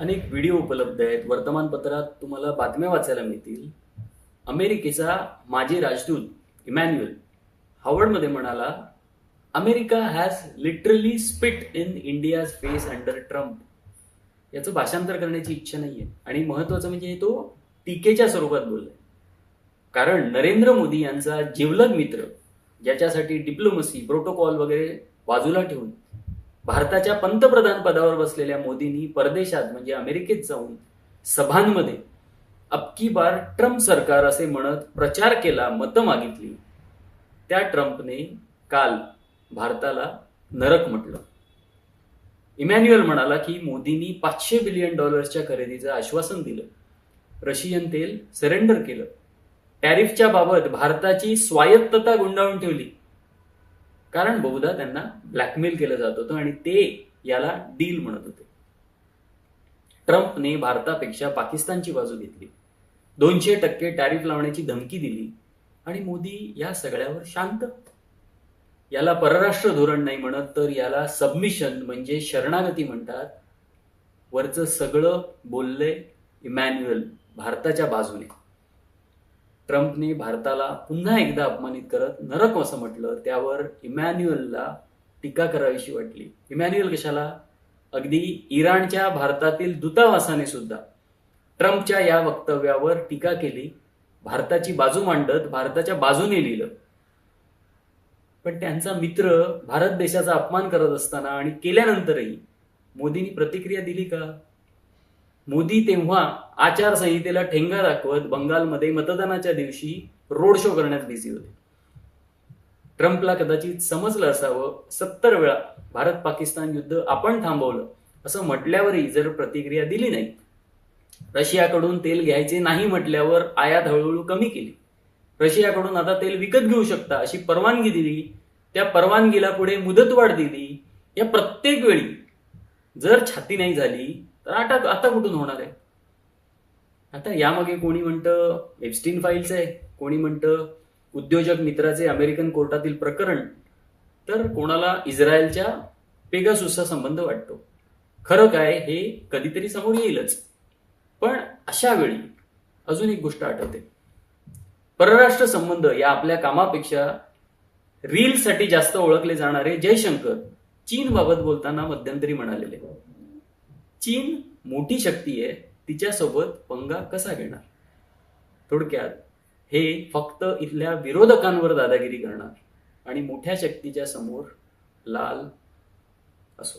अनेक व्हिडिओ उपलब्ध आहेत, वर्तमानपत्रात तुम्हाला बातम्या वाचायला मिळतील. अमेरिकेचा माजी राजदूत इमॅन्युअल हार्वर्डमध्ये म्हणाला, America has literally spit in India's face under Trump. याचं भाषांतर करण्याची इच्छा नाहीये आणि महत्वाचं म्हणजे तो टीकेच्या स्वरूपात बोललाय. कारण नरेंद्र मोदी यांचा जिवलग मित्र, ज्याच्यासाठी डिप्लोमसी प्रोटोकॉल वगैरे बाजूला ठेवून भारताच्या पंतप्रधान पदावर बसलेल्या मोदींनी परदेशात म्हणजे अमेरिकेत जाऊन सभांमध्ये अबकी बार ट्रम्प सरकार असे म्हणत प्रचार केला, मतं मागितली. त्या ट्रम्पने काल भारताला नरक म्हटलं. इमॅन्युअल म्हणाला की मोदींनी $500 बिलियन खरेदीचं आश्वासन दिलं, रशियन तेल सरेंडर केलं, टॅरिफच्या बाबत भारताची स्वायत्तता गुंडाळून ठेवली. कारण बहुधा त्यांना ब्लॅकमेल केलं जात होतं आणि ते याला डील म्हणत होते. ट्रम्पने भारतापेक्षा पाकिस्तानची बाजू घेतली, 200% टॅरिफ लावण्याची धमकी दिली आणि मोदी या सगळ्यावर शांत. याला परराष्ट्र धोरण नाही म्हणत, तर याला सबमिशन म्हणजे शरणागती म्हणतात. वरचं सगळं बोलले इमॅन्युअल भारताच्या बाजूने. ट्रम्पने भारताला पुन्हा एकदा अपमानित करत नरक असं म्हटलं. त्यावर इमॅन्युअलला टीका करावीशी वाटली. इमॅन्युअल कशाला? अगदी इराणच्या भारतातील दूतावासाने सुद्धा ट्रम्पच्या या वक्तव्यावर टीका केली, भारताची बाजू मांडत भारताच्या बाजूने लिहिलं. पण त्यांचा मित्र भारत देशाचा अपमान करत असताना आणि केल्यानंतरही मोदींनी प्रतिक्रिया दिली का? मोदी तेव्हा आचारसंहितेला ठेंगा दाखवत बंगालमध्ये मतदानाच्या दिवशी रोड शो करण्यात बिझी होते. ट्रम्पला कदाचित समजलं असावं, 70 वेळा भारत पाकिस्तान युद्ध आपण थांबवलं असं म्हटल्यावरही जर प्रतिक्रिया दिली नाही, रशियाकडून तेल घ्यायचे नाही म्हटल्यावर आयात हळूहळू कमी केली, रशियाकडून आता तेल विकत घेऊ शकता अशी परवानगी दिली, त्या परवानगीला पुढे मुदतवाढ दिली, या प्रत्येक वेळी जर छाती नाही झाली तर आता कुठून होणार आहे? आता यामागे कोणी म्हणतं एप्स्टीन फाईल्स आहे, कोणी म्हणतं उद्योजक मित्राचे अमेरिकन कोर्टातील प्रकरण, तर कोणाला इस्रायलच्या पेगासुसचा संबंध वाटतो. खरं काय हे कधीतरी समोर येईलच. पण अशा वेळी अजून एक गोष्ट आठवते. परराष्ट्र संबंध या आपल्या कामापेक्षा रीलसाठी जास्त ओळखले जाणारे जयशंकर चीनबाबत बोलताना मध्यंतरी म्हणालेले, चीन मोठी शक्ती आहे, तिच्यासोबत पंगा कसा घेणार? थोडक्यात हे फक्त इथल्या विरोधकांवर दादागिरी करणार आणि मोठ्या शक्तीच्या समोर लाल असो.